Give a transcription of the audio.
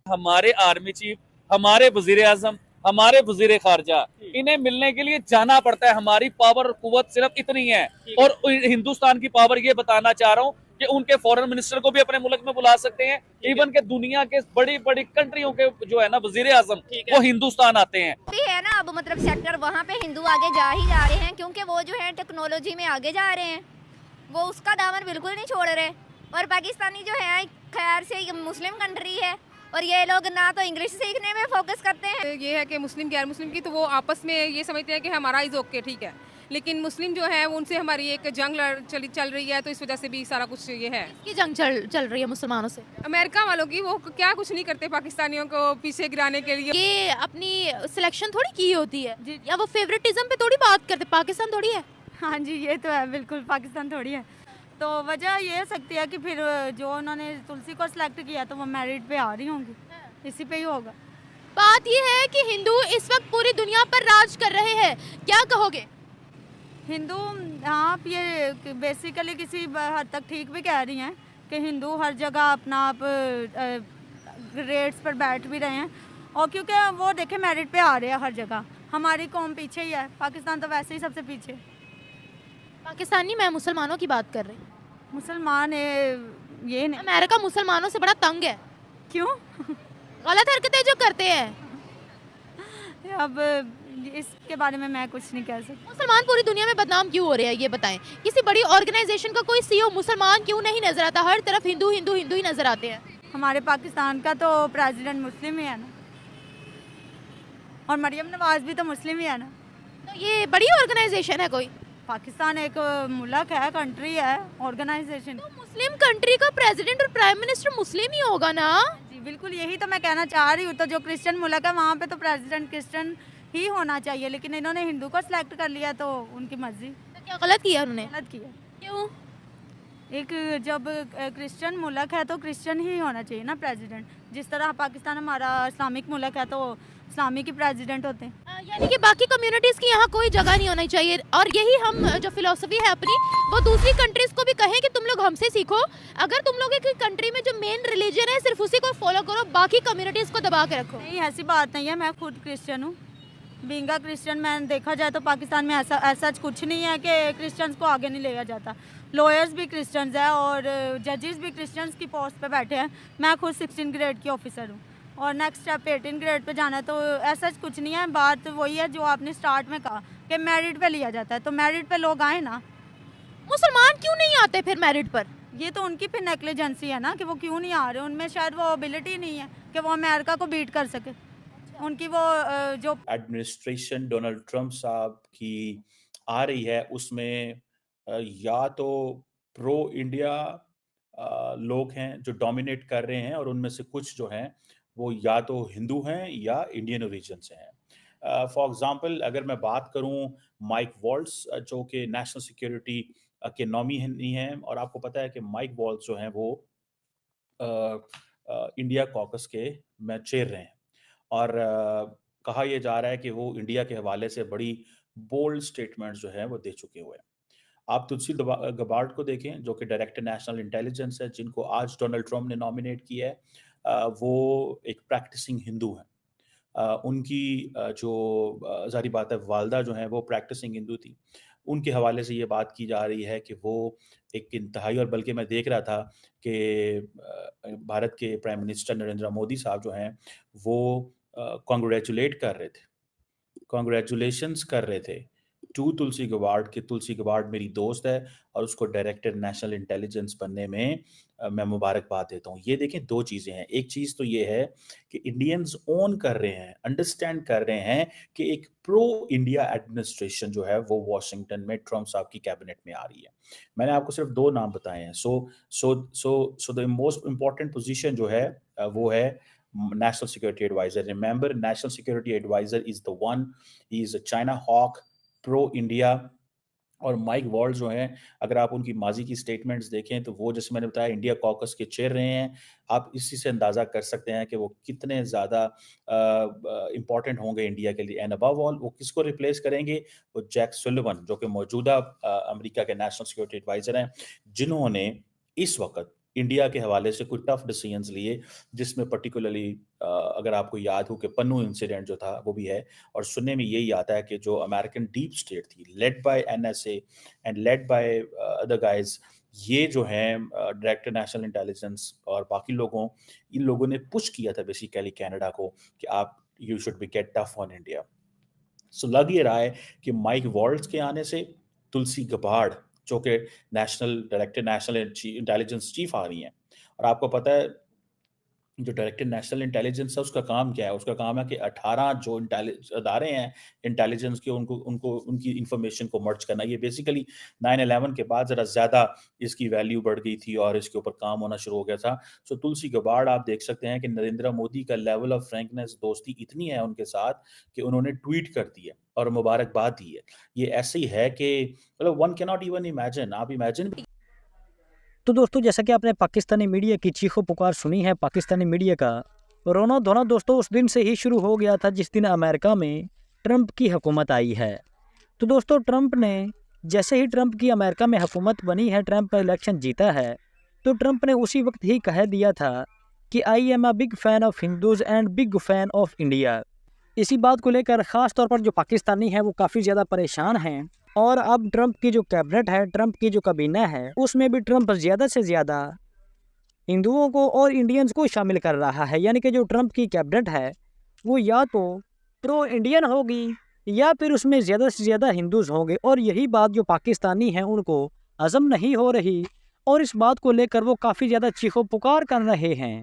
हमारे army chief, हमारे वजीर आजम, हमारे वजीर खारजा, इन्हें मिलने के लिए जाना पड़ता है। हमारी पावर कुव्वत सिर्फ इतनी है। और हिंदुस्तान की पावर ये बताना चाह रहा हूँ कि उनके फॉरेन मिनिस्टर को भी अपने मुल्क में बुला सकते हैं। इवन के दुनिया के बड़ी बड़ी कंट्रियों के जो है ना वजीर आजम, वो हिंदुस्तान आते हैं। भी है ना, अब मतलब सेक्टर वहाँ पे हिंदू आगे जा ही जा रहे हैं, क्योंकि वो जो है टेक्नोलॉजी में आगे जा रहे हैं, वो उसका दामन बिल्कुल नहीं छोड़ रहे। और पाकिस्तानी जो है खैर से मुस्लिम कंट्री है, और ये लोग ना तो इंग्लिश सीखने में फोकस करते हैं। ये है कि मुस्लिम गैर मुस्लिम की तो वो आपस में ये समझते हैं कि हमारा इज ओके, ठीक है, लेकिन मुस्लिम जो है उनसे हमारी एक जंग चल रही है, तो इस वजह से भी सारा कुछ ये है। की जंग चल रही है मुसलमानों से? अमेरिका वालों की, वो क्या कुछ नहीं करते पाकिस्तानियों को पीछे गिराने के लिए। ये अपनी सिलेक्शन थोड़ी की होती है या वो फेवरेटिज्म पे थोड़ी बात करते, पाकिस्तान थोड़ी है। हाँ जी, ये तो है, बिल्कुल पाकिस्तान थोड़ी है। तो वजह ये सकती है कि फिर जो उन्होंने तुलसी को सिलेक्ट किया तो वो मेरिट पे आ रही होंगी, इसी पे ही होगा। बात ये है कि हिंदू इस वक्त पूरी दुनिया पर राज कर रहे हैं, क्या कहोगे? हिंदू, आप ये बेसिकली किसी हद तक ठीक भी कह रही हैं कि हिंदू हर जगह अपना आप रेट्स पर बैठ भी रहे हैं, और क्योंकि वो देखे मेरिट पे आ रहे हैं हर जगह। हमारी कौम पीछे ही है, पाकिस्तान तो वैसे ही सबसे पीछे। पाकिस्तानी, मैं मुसलमानों की बात कर रही हूँ। मुसलमान ये नहीं, अमेरिका मुसलमानों से बड़ा तंग है। क्यों? गलत हरकतें जो करते हैं। अब इसके बारे में मैं कुछ नहीं कह सकती। मुसलमान पूरी दुनिया में बदनाम क्यों हो रहे हैं, ये बताएं। किसी बड़ी ऑर्गेनाइजेशन का कोई सीईओ मुसलमान क्यों नहीं नजर आता? हर तरफ हिंदू हिंदू हिंदू ही नजर आते हैं। हमारे पाकिस्तान का तो प्रेसिडेंट मुस्लिम ही है ना, और मरियम नवाज भी तो मुस्लिम ही है ना। तो ये बड़ी ऑर्गेनाइजेशन है कोई? पाकिस्तान एक मुल्क है, कंट्री है, ऑर्गेनाइजेशन। तो मुस्लिम कंट्री का प्रेसिडेंट और प्राइम मिनिस्टर मुस्लिम ही होगा ना? जी बिल्कुल, यही तो मैं कहना चाह रही हूँ। तो जो क्रिश्चियन मुल्क है वहाँ पे तो प्रेसिडेंट क्रिश्चियन ही होना चाहिए, लेकिन इन्होंने हिंदू को सिलेक्ट कर लिया, तो उनकी मर्जी। तो क्या गलत किया उन्होंने? गलत किया। क्यों? एक जब क्रिश्चियन मुल्क है तो क्रिश्चियन ही होना चाहिए ना प्रेसिडेंट। जिस तरह पाकिस्तान हमारा इस्लामिक मुल्क है तो इस्लामी की प्रेसिडेंट होते हैं। यानी कि बाकी कम्युनिटीज़ की यहाँ कोई जगह नहीं होनी चाहिए, और यही हम जो फिलोसफी है अपनी, वो दूसरी कंट्रीज़ को भी कहें कि तुम लोग हमसे सीखो। अगर तुम लोग एक कंट्री में जो मेन रिलीजन है सिर्फ उसी को फॉलो करो, बाकी कम्युनिटीज़ को दबा के रखो। नहीं, ऐसी बात नहीं है, मैं खुद क्रिश्चियन हूँ। बींगा क्रिश्चियन, मैंने देखा जाए तो पाकिस्तान में ऐसा कुछ नहीं है कि क्रिश्चियंस को आगे नहीं लिया जाता। लॉयर्स भी क्रिश्चियंस हैं और जजेस भी क्रिश्चियंस की पोस्ट पे बैठे हैं। मैं खुद 16 ग्रेड की ऑफिसर हूँ, और नेक्स्ट स्टेप 18 ग्रेड पे जाना है। तो ऐसा कुछ नहीं है। बात वही है जो आपने स्टार्ट में कहा कि मेरिट पे लिया जाता है, तो मेरिट पे लोग आए ना। मुसलमान क्यों नहीं आते फिर मेरिट पर? ये तो उनकी फिर नेग्लिजेंसी है ना कि वो क्यों नहीं आ रहे। उनमें शायद वो एबिलिटी नहीं है कि वो अमेरिका को बीट कर सके। उनकी वो जो एडमिनिस्ट्रेशन डोनाल्ड ट्रंप साहब की आ रही है, उसमें या तो प्रो इंडिया लोग हैं जो डोमिनेट कर रहे हैं, और उनमें से कुछ जो हैं वो या तो हिंदू हैं या इंडियन ओरिजिन से हैं। फॉर एग्जांपल, अगर मैं बात करूं माइक वॉल्ट्स, जो कि नेशनल सिक्योरिटी के नॉमी हैं, और आपको पता है कि माइक वॉल्ट्स जो हैं वो इंडिया कॉकस के में चेयर रहे हैं, और कहा यह जा रहा है कि वो इंडिया के हवाले से बड़ी बोल्ड स्टेटमेंट्स जो है वो दे चुके हुए हैं। आप तुलसी गबार्ड को देखें, जो कि डायरेक्टर नेशनल इंटेलिजेंस है, जिनको आज डोनाल्ड ट्रंप ने नॉमिनेट किया है। वो एक प्रैक्टिसिंग हिंदू हैं। उनकी जो ज़ाहिर बात है वालदा जो हैं वो प्रैक्टिसिंग हिंदू थी। उनके हवाले से ये बात की जा रही है कि वो एक इंतहाई, और बल्कि मैं देख रहा था कि भारत के प्राइम मिनिस्टर नरेंद्र मोदी साहब जो हैं वो कांग्रेचुलेट कर रहे थे, कांग्रेचुलेशंस कर रहे थे टू तुलसी गबार्ड कि तुलसी गबार्ड मेरी दोस्त है और उसको डायरेक्टर नेशनल इंटेलिजेंस बनने में मैं मुबारकबाद देता हूँ। ये देखें, दो चीज़ें हैं। एक चीज़ तो ये है कि इंडियंस ओन कर रहे हैं, अंडरस्टैंड कर रहे हैं कि एक प्रो इंडिया एडमिनिस्ट्रेशन जो है वो वॉशिंगटन में ट्रंप साहब की कैबिनेट में आ रही है। मैंने आपको सिर्फ दो नाम बताए हैं। So the most important position जो है वो है national security advisor. Remember, national security advisor is the one, he is a China hawk, pro India। और माइक वॉल्ट्स जो हैं, अगर आप उनकी माजी की स्टेटमेंट्स देखें तो वो, जैसे मैंने बताया, इंडिया कॉकस के चेयर रहे हैं। आप इसी से अंदाज़ा कर सकते हैं कि वो कितने ज़्यादा इंपॉर्टेंट होंगे इंडिया के लिए। एंड अबव ऑल, वो किसको रिप्लेस करेंगे? वो जैक सुलिवन, जो कि मौजूदा अमेरिका के नेशनल सिक्योरिटी एडवाइज़र हैं, जिन्होंने इस वक्त इंडिया के हवाले से कुछ टफ डिसीजंस लिए, जिसमें पर्टिकुलरली अगर आपको याद हो कि पन्नू इंसिडेंट जो था वो भी है, और सुनने में यही आता है कि जो अमेरिकन डीप स्टेट थी led by NSA and led by other guys, ये जो हैं डायरेक्टर नेशनल इंटेलिजेंस और बाकी इन लोगों ने पुश किया था बेसिकली कनाडा को कि आप you should be get tough on India. So लग ये रहा है कि माइक वॉल्ट्ज के आने से तुलसी गबार्ड जो कि national director national intelligence chief आ रही हैं, और आपको पता है जो डायरेक्टर नेशनल इंटेलिजेंस है उसका काम क्या है? उसका काम है कि 18 जो अदारे हैं इंटेलिजेंस के, उनको उनकी इंफॉर्मेशन को मर्ज करना। ये बेसिकली 9/11 के बाद ज़रा ज़्यादा इसकी वैल्यू बढ़ गई थी और इसके ऊपर काम होना शुरू हो गया था। सो तुलसी गबार्ड आप देख सकते हैं कि नरेंद्र मोदी का लेवल ऑफ फ्रैंकनेस, दोस्ती इतनी है उनके साथ कि उन्होंने ट्वीट कर दी है और मुबारकबाद दी है। ये ऐसे ही है कि मतलब one can not even imagine, आप इमेजिन। तो दोस्तों, जैसा कि आपने पाकिस्तानी मीडिया की चीखो पुकार सुनी है, पाकिस्तानी मीडिया का रोना धोना दोस्तों उस दिन से ही शुरू हो गया था जिस दिन अमेरिका में ट्रंप की हुकूमत आई है। तो दोस्तों, जैसे ही ट्रंप की अमेरिका में हुकूमत बनी है, ट्रंप इलेक्शन जीता है, तो ट्रंप ने उसी वक्त ही कह दिया था कि I am a big fan of Hindus and big fan of India. इसी बात को लेकर ख़ास तौर पर जो पाकिस्तानी हैं वो काफ़ी ज़्यादा परेशान हैं, और अब ट्रंप की जो कैबिनेट है, ट्रंप की जो काबीना है, उसमें भी ट्रंप ज़्यादा से ज़्यादा हिंदुओं को और इंडियंस को शामिल कर रहा है। यानी कि जो ट्रंप की कैबिनेट है वो या तो प्रो इंडियन होगी या फिर उसमें ज़्यादा से ज़्यादा हिंदूज़ होंगे, और यही बात जो पाकिस्तानी हैं उनको हज़म नहीं हो रही, और इस बात को लेकर वो काफ़ी ज़्यादा चीखो पुकार कर रहे हैं।